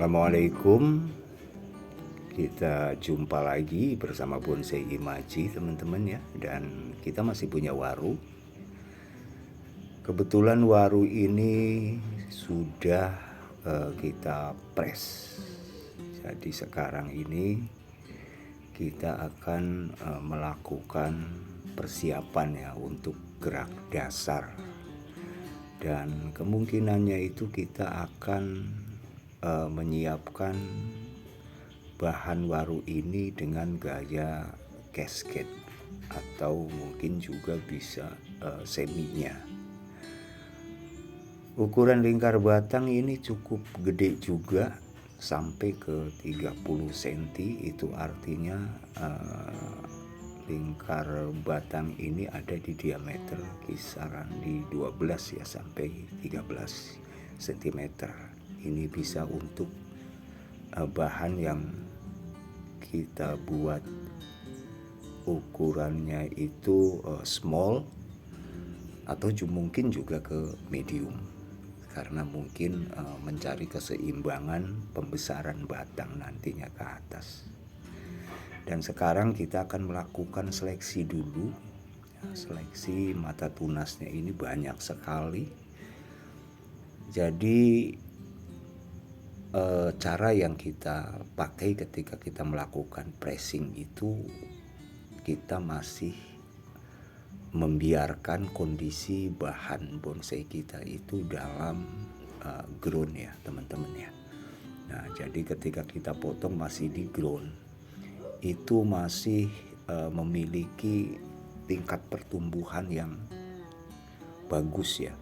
Assalamualaikum. Kita jumpa lagi bersama Bonsai Imaji teman-teman ya. Dan kita masih punya waru. Kebetulan waru ini sudah kita press. Jadi sekarang ini kita akan melakukan persiapan ya untuk gerak dasar. Dan kemungkinannya itu kita akan menyiapkan bahan waru ini dengan gaya casket atau mungkin juga bisa seminya. Ukuran lingkar batang ini cukup gede juga, sampai ke 30 cm. Itu artinya lingkar batang ini ada di diameter kisaran di 12 ya sampai 13 cm. Ini bisa untuk bahan yang kita buat ukurannya itu small atau mungkin juga ke medium, karena mungkin mencari keseimbangan pembesaran batang nantinya ke atas. Dan sekarang kita akan melakukan seleksi dulu. Seleksi mata tunasnya ini banyak sekali. Jadi cara yang kita pakai ketika kita melakukan pressing itu, kita masih membiarkan kondisi bahan bonsai kita itu dalam ground ya teman-teman ya. Nah, jadi ketika kita potong masih di ground, itu masih memiliki tingkat pertumbuhan yang bagus ya,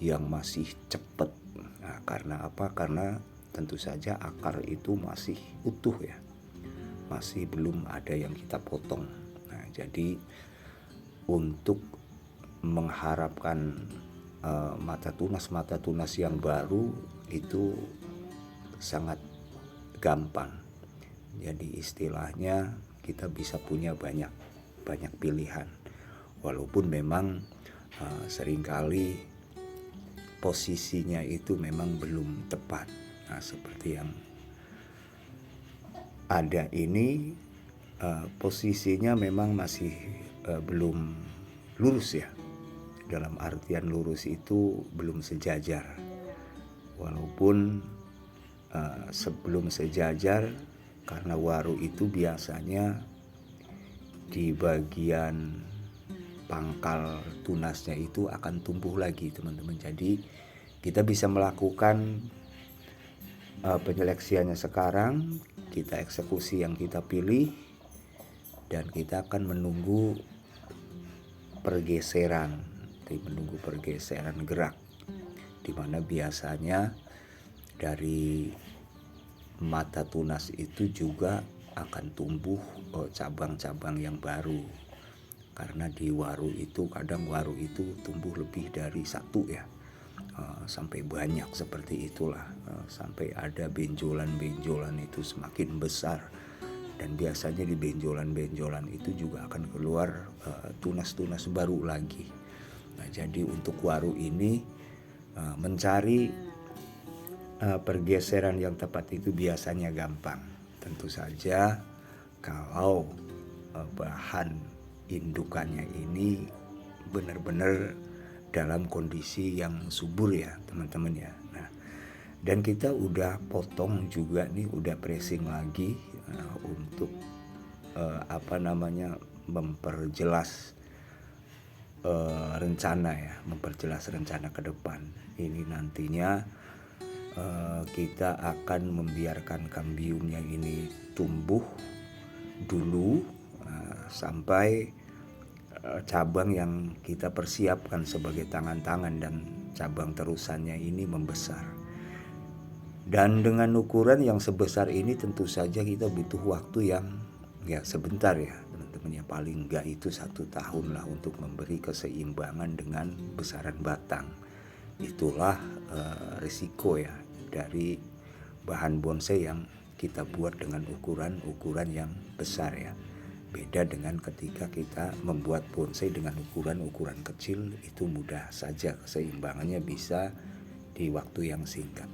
yang masih cepat. Nah, karena apa? Karena tentu saja akar itu masih utuh ya, masih belum ada yang kita potong. Nah, jadi untuk mengharapkan mata tunas yang baru itu sangat gampang. Jadi istilahnya kita bisa punya banyak pilihan, walaupun memang seringkali posisinya itu memang belum tepat. Nah, seperti yang ada ini posisinya memang masih belum lurus ya. Dalam artian lurus itu belum sejajar. Walaupun sebelum sejajar, karena waru itu biasanya di bagian pangkal tunasnya itu akan tumbuh lagi teman-teman. Jadi kita bisa melakukan penyeleksiannya sekarang, kita eksekusi yang kita pilih, dan kita akan menunggu pergeseran gerak, dimana biasanya dari mata tunas itu juga akan tumbuh cabang-cabang yang baru. Karena di waru itu kadang waru itu tumbuh lebih dari satu ya, sampai banyak seperti itulah, sampai ada benjolan-benjolan itu semakin besar. Dan biasanya di benjolan-benjolan itu juga akan keluar tunas-tunas baru lagi. Nah, jadi untuk waru ini mencari pergeseran yang tepat itu biasanya gampang. Tentu saja kalau bahan indukannya ini benar-benar dalam kondisi yang subur ya teman-teman ya. Nah, dan kita udah potong juga nih, udah pressing lagi untuk memperjelas memperjelas rencana ke depan. Ini nantinya kita akan membiarkan kambiumnya ini tumbuh dulu sampai cabang yang kita persiapkan sebagai tangan-tangan dan cabang terusannya ini membesar. Dan dengan ukuran yang sebesar ini tentu saja kita butuh waktu yang sebentar ya teman-teman ya, paling enggak itu 1 tahun lah untuk memberi keseimbangan dengan besaran batang. Itulah risiko ya dari bahan bonsai yang kita buat dengan ukuran yang besar ya. Beda dengan ketika kita membuat bonsai dengan ukuran kecil, itu mudah saja keseimbangannya bisa di waktu yang singkat.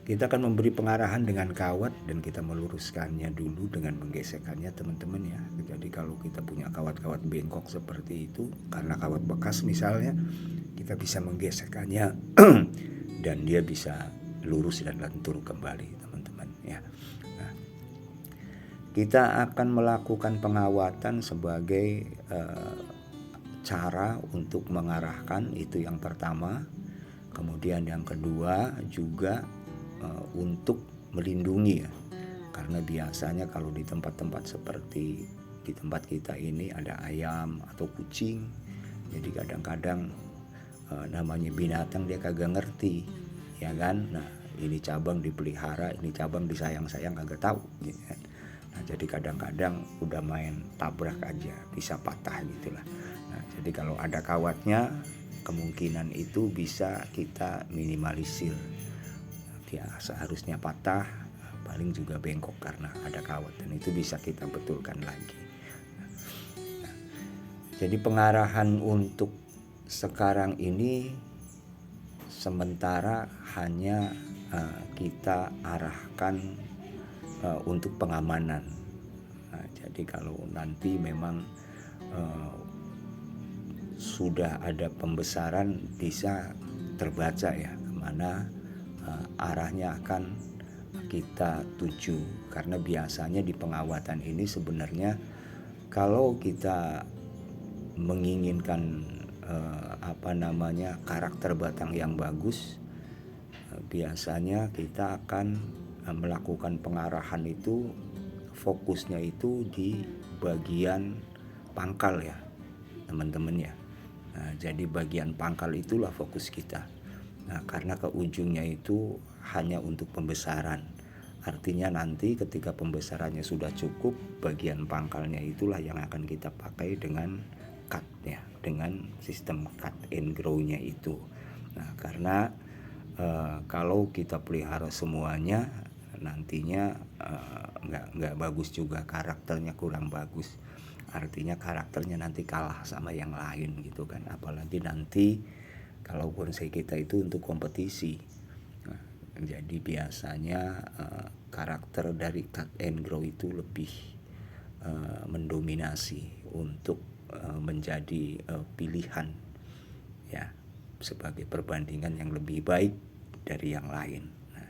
Kita akan memberi pengarahan dengan kawat dan kita meluruskannya dulu dengan menggesekkannya teman-teman ya. Jadi kalau kita punya kawat-kawat bengkok seperti itu karena kawat bekas misalnya, kita bisa menggesekkannya dan dia bisa lurus dan lentur kembali teman-teman ya. Nah, kita akan melakukan pengawatan sebagai cara untuk mengarahkan, itu yang pertama. Kemudian yang kedua juga untuk melindungi ya, karena biasanya kalau di tempat-tempat seperti di tempat kita ini ada ayam atau kucing, jadi kadang-kadang namanya binatang dia kagak ngerti ya kan. Nah ini cabang dipelihara, ini cabang disayang-sayang kagak tahu gitu kan. Nah jadi kadang-kadang udah main tabrak aja bisa patah gitulah. Nah jadi kalau ada kawatnya kemungkinan itu bisa kita minimalisir. Ya seharusnya patah, paling juga bengkok karena ada kawat, dan itu bisa kita betulkan lagi. Nah, jadi pengarahan untuk sekarang ini sementara hanya kita arahkan untuk pengamanan. Nah, jadi kalau nanti memang sudah ada pembesaran bisa terbaca ya kemana arahnya akan kita tuju, karena biasanya di pengawatan ini sebenarnya kalau kita menginginkan karakter batang yang bagus, biasanya kita akan melakukan pengarahan itu fokusnya itu di bagian pangkal ya teman-teman ya. Nah, jadi bagian pangkal itulah fokus kita. Nah, karena ke ujungnya itu hanya untuk pembesaran. Artinya nanti ketika pembesarannya sudah cukup, bagian pangkalnya itulah yang akan kita pakai dengan cut ya, dengan sistem cut and grow-nya itu. Nah, karena kalau kita pelihara semuanya nantinya nggak bagus juga, karakternya kurang bagus. Artinya karakternya nanti kalah sama yang lain gitu kan. Apalagi nanti kalau bonsai kita itu untuk kompetisi. Nah, jadi biasanya karakter dari cut and grow itu lebih mendominasi untuk menjadi pilihan ya, sebagai perbandingan yang lebih baik dari yang lain. Nah,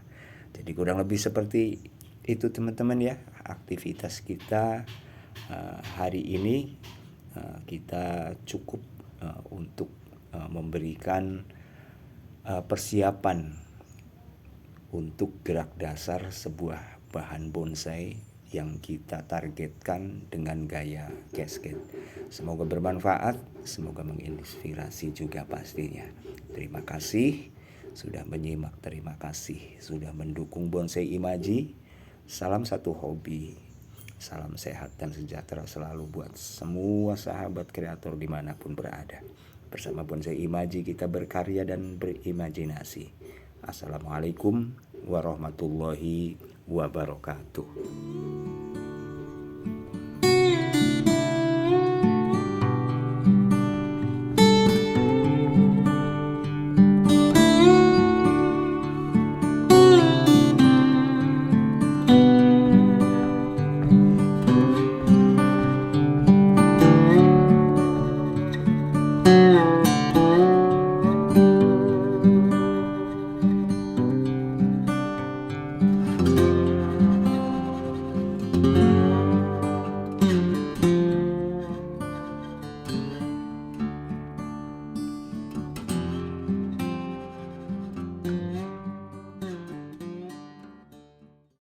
jadi kurang lebih seperti itu teman-teman ya aktivitas kita hari ini. Kita cukup untuk memberikan persiapan untuk gerak dasar sebuah bahan bonsai yang kita targetkan dengan gaya cascade. Semoga bermanfaat, semoga menginspirasi juga pastinya. Terima kasih sudah menyimak, terima kasih sudah mendukung Bonsai Imaji. Salam satu hobi, salam sehat dan sejahtera selalu buat semua sahabat kreator dimanapun berada. Bersama Bonsai Imaji kita berkarya dan berimajinasi. Assalamualaikum warahmatullahi wabarakatuh.